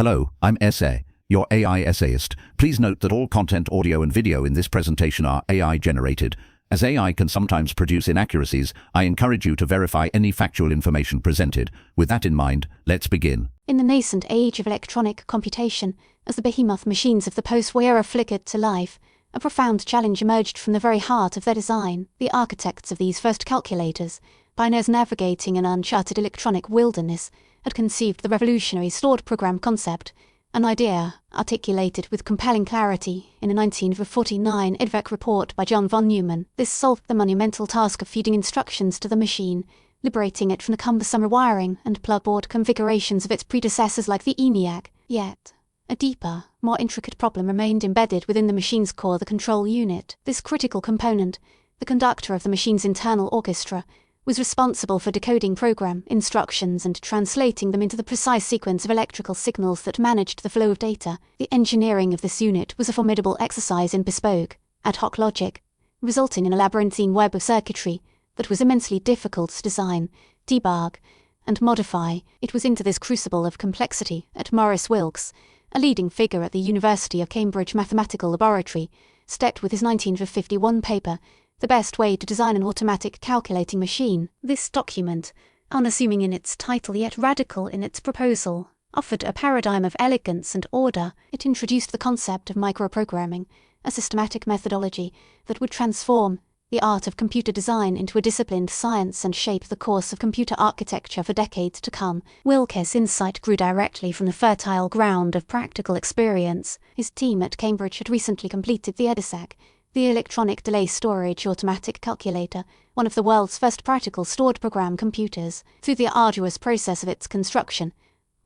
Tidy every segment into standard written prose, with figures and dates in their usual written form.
Hello, I'm Essay, your AI essayist. Please note that all content, audio and video in this presentation are AI generated. As AI can sometimes produce inaccuracies, I encourage you to verify any factual information presented. With that in mind, let's begin. In the nascent age of electronic computation, as the behemoth machines of the post-war era flickered to life, a profound challenge emerged from the very heart of their design. The architects of these first calculators, pioneers navigating an uncharted electronic wilderness, had conceived the revolutionary stored program concept, an idea articulated with compelling clarity in a 1949 IDVEC report by John von Neumann. This solved the monumental task of feeding instructions to the machine, liberating it from the cumbersome rewiring and plugboard configurations of its predecessors like the ENIAC. Yet, a deeper, more intricate problem remained embedded within the machine's core, the control unit. This critical component, the conductor of the machine's internal orchestra, was responsible for decoding program instructions and translating them into the precise sequence of electrical signals that managed the flow of data. The engineering of this unit was a formidable exercise in bespoke, ad hoc logic, resulting in a labyrinthine web of circuitry that was immensely difficult to design, debug, and modify. It was into this crucible of complexity that Maurice Wilkes, a leading figure at the University of Cambridge Mathematical Laboratory, stepped with his 1951 paper, The Best Way to Design an Automatic Calculating Machine. This document, unassuming in its title yet radical in its proposal, offered a paradigm of elegance and order. It introduced the concept of microprogramming, a systematic methodology that would transform the art of computer design into a disciplined science and shape the course of computer architecture for decades to come. Wilkes' insight grew directly from the fertile ground of practical experience. His team at Cambridge had recently completed the EDISAC, the Electronic Delay Storage Automatic Calculator, one of the world's first practical stored program computers. Through the arduous process of its construction,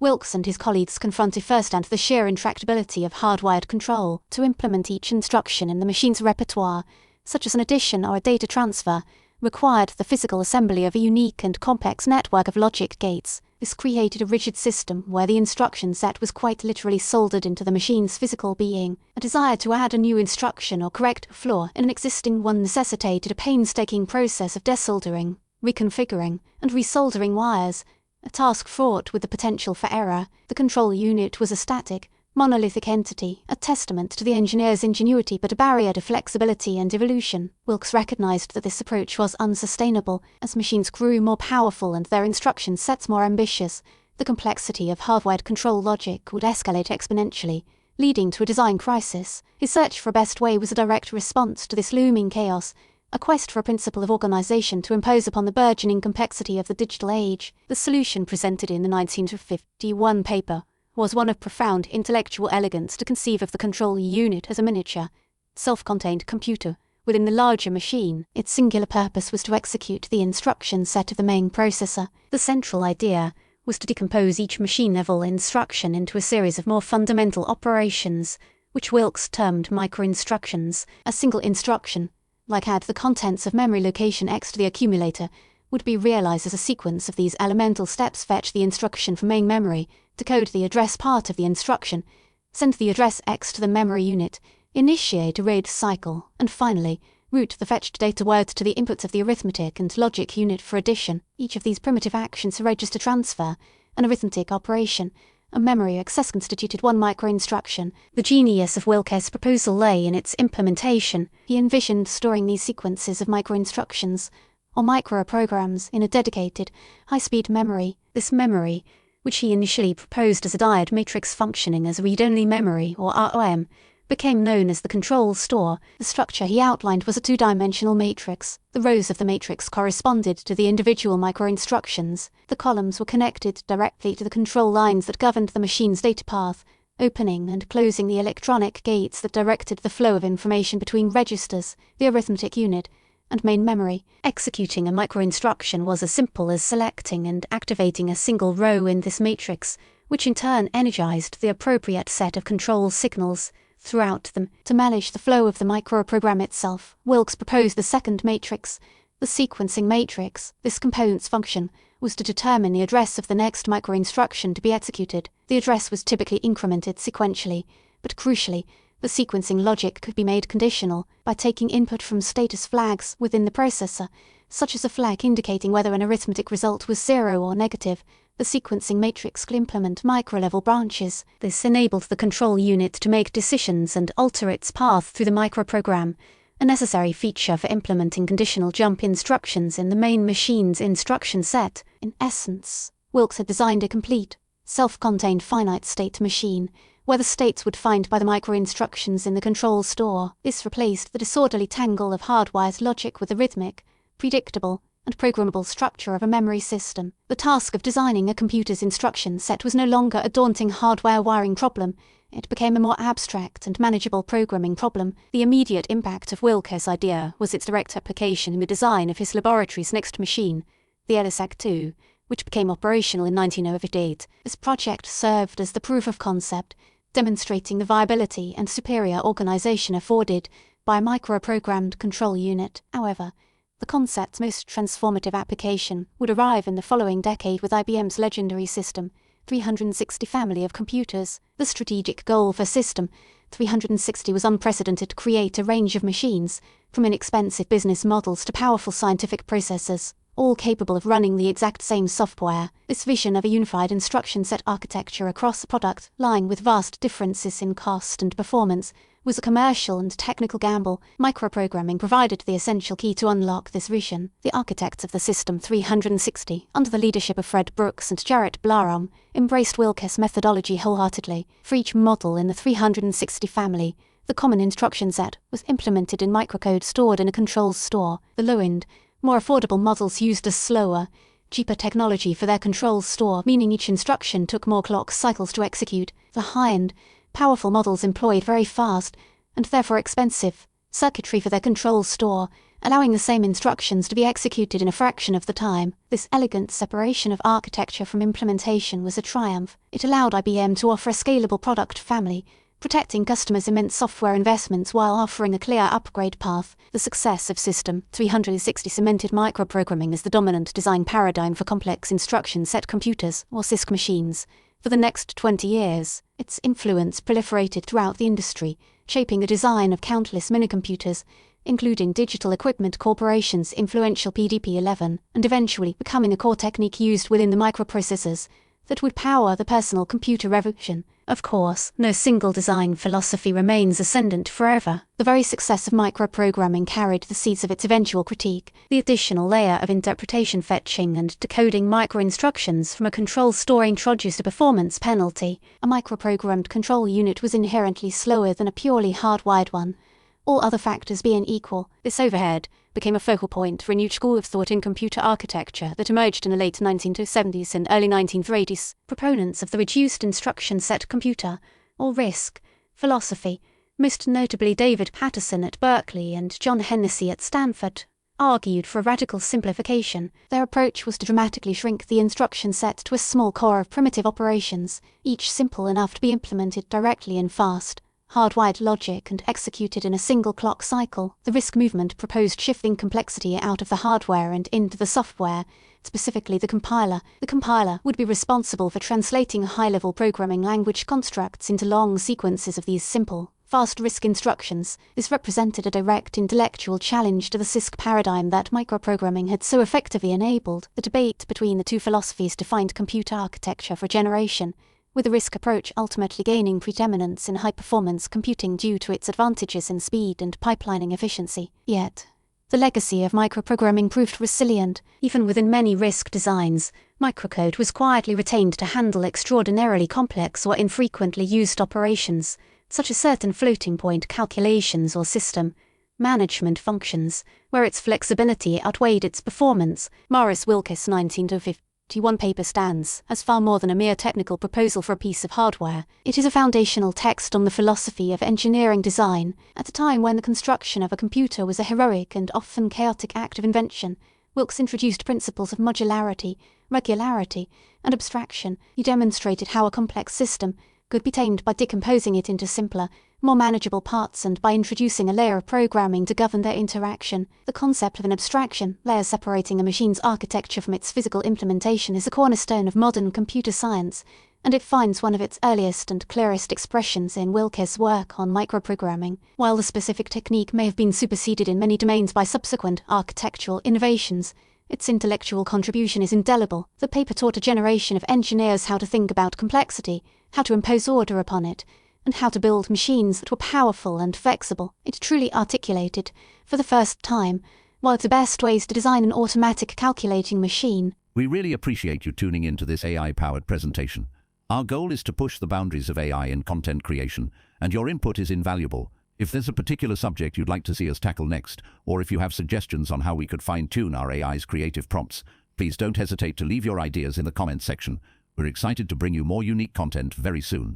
Wilkes and his colleagues confronted firsthand the sheer intractability of hardwired control. To implement each instruction in the machine's repertoire, such as an addition or a data transfer, required the physical assembly of a unique and complex network of logic gates. This created a rigid system where the instruction set was quite literally soldered into the machine's physical being. A desire to add a new instruction or correct a flaw in an existing one necessitated a painstaking process of desoldering, reconfiguring, and resoldering wires, a task fraught with the potential for error. The control unit was a static, monolithic entity, a testament to the engineer's ingenuity but a barrier to flexibility and evolution. Wilkes recognized that this approach was unsustainable. As machines grew more powerful and their instruction sets more ambitious, the complexity of hardwired control logic would escalate exponentially, leading to a design crisis. His search for a best way was a direct response to this looming chaos, a quest for a principle of organization to impose upon the burgeoning complexity of the digital age. The solution presented in the 1951 paper was one of profound intellectual elegance to conceive of the control unit as a miniature, self-contained computer within the larger machine. Its singular purpose was to execute the instruction set of the main processor. The central idea was to decompose each machine-level instruction into a series of more fundamental operations, which Wilkes termed microinstructions. A single instruction, like add the contents of memory location X to the accumulator, would be realized as a sequence of these elemental steps: fetch the instruction from main memory, decode the address part of the instruction, send the address X to the memory unit, initiate a RAID cycle, and finally, route the fetched data word to the inputs of the arithmetic and logic unit for addition. Each of these primitive actions, a register transfer, an arithmetic operation, a memory access, constituted one microinstruction. The genius of Wilkes' proposal lay in its implementation. He envisioned storing these sequences of microinstructions, or microprograms, in a dedicated, high-speed memory. This memory, which he initially proposed as a diode matrix functioning as read-only memory, or ROM, became known as the control store. The structure he outlined was a two-dimensional matrix. The rows of the matrix corresponded to the individual microinstructions. The columns were connected directly to the control lines that governed the machine's data path, opening and closing the electronic gates that directed the flow of information between registers, the arithmetic unit, and main memory. Executing a microinstruction was as simple as selecting and activating a single row in this matrix, which in turn energized the appropriate set of control signals throughout them. To manage the flow of the microprogram itself, Wilkes proposed the second matrix, the sequencing matrix. This component's function was to determine the address of the next microinstruction to be executed. The address was typically incremented sequentially, but crucially, the sequencing logic could be made conditional by taking input from status flags within the processor, such as a flag indicating whether an arithmetic result was 0 or negative, The sequencing matrix could implement micro-level branches. This enabled the control unit to make decisions and alter its path through the microprogram, a necessary feature for implementing conditional jump instructions in the main machine's instruction set. In essence, Wilkes had designed a complete, self-contained finite-state machine, where the states would find by the microinstructions in the control store. This replaced the disorderly tangle of hardwired logic with the rhythmic, predictable, and programmable structure of a memory system. The task of designing a computer's instruction set was no longer a daunting hardware wiring problem. It became a more abstract and manageable programming problem. The immediate impact of Wilkes' idea was its direct application in the design of his laboratory's next machine, the LSAC-2, which became operational in 1958. This project served as the proof of concept, demonstrating the viability and superior organization afforded by a microprogrammed control unit. However, the concept's most transformative application would arrive in the following decade with IBM's legendary System 360 family of computers. The strategic goal for System 360 was unprecedented: to create a range of machines, from inexpensive business models to powerful scientific processors, all capable of running the exact same software. This vision of a unified instruction set architecture across a product line with vast differences in cost and performance was a commercial and technical gamble. Microprogramming provided the essential key to unlock this vision. The architects of the System 360, under the leadership of Fred Brooks and Jarrett Blarum, embraced Wilkes' methodology wholeheartedly. For each model in the 360 family, the common instruction set was implemented in microcode stored in a control store. The low-end, more affordable models used a slower, cheaper technology for their control store, meaning each instruction took more clock cycles to execute. The high-end, powerful models employed very fast, and therefore expensive, circuitry for their control store, allowing the same instructions to be executed in a fraction of the time. This elegant separation of architecture from implementation was a triumph. It allowed IBM to offer a scalable product family, protecting customers' immense software investments while offering a clear upgrade path. The success of System 360 cemented microprogramming as the dominant design paradigm for complex instruction set computers, or CISC machines. For the next 20 years, its influence proliferated throughout the industry, shaping the design of countless minicomputers, including Digital Equipment Corporation's influential PDP-11, and eventually becoming a core technique used within the microprocessors that would power the personal computer revolution. Of course, no single design philosophy remains ascendant forever. The very success of microprogramming carried the seeds of its eventual critique. The additional layer of interpretation fetching and decoding microinstructions from a control store introduced a performance penalty. A microprogrammed control unit was inherently slower than a purely hardwired one. All other factors being equal, this overhead became a focal point for a new school of thought in computer architecture that emerged in the late 1970s and early 1980s. Proponents of the reduced instruction set computer, or RISC, philosophy, most notably David Patterson at Berkeley and John Hennessy at Stanford, argued for a radical simplification. Their approach was to dramatically shrink the instruction set to a small core of primitive operations, each simple enough to be implemented directly in fast, hardwired logic and executed in a single clock cycle. The RISC movement proposed shifting complexity out of the hardware and into the software, specifically the compiler. The compiler would be responsible for translating high-level programming language constructs into long sequences of these simple, fast RISC instructions. This represented a direct intellectual challenge to the CISC paradigm that microprogramming had so effectively enabled. The debate between the two philosophies defined computer architecture for a generation, with the RISC approach ultimately gaining preeminence in high-performance computing due to its advantages in speed and pipelining efficiency. Yet, the legacy of microprogramming proved resilient. Even within many RISC designs, microcode was quietly retained to handle extraordinarily complex or infrequently used operations, such as certain floating-point calculations or system management functions, where its flexibility outweighed its performance. Maurice Wilkes' 1951 paper stands as far more than a mere technical proposal for a piece of hardware. It is a foundational text on the philosophy of engineering design. At a time when the construction of a computer was a heroic and often chaotic act of invention, Wilkes introduced principles of modularity, regularity, and abstraction. He demonstrated how a complex system could be tamed by decomposing it into simpler, more manageable parts and by introducing a layer of programming to govern their interaction. The concept of an abstraction, layer separating a machine's architecture from its physical implementation, is a cornerstone of modern computer science, and it finds one of its earliest and clearest expressions in Wilkes' work on microprogramming. While the specific technique may have been superseded in many domains by subsequent architectural innovations, Its intellectual contribution is indelible. The paper taught a generation of engineers how to think about complexity, how to impose order upon it, and how to build machines that were powerful and flexible. It truly articulated, for the first time, one of the best ways to design an automatic calculating machine. We really appreciate you tuning into this AI-powered presentation. Our goal is to push the boundaries of AI in content creation, and your input is invaluable. If there's a particular subject you'd like to see us tackle next, or if you have suggestions on how we could fine-tune our AI's creative prompts, please don't hesitate to leave your ideas in the comments section. We're excited to bring you more unique content very soon.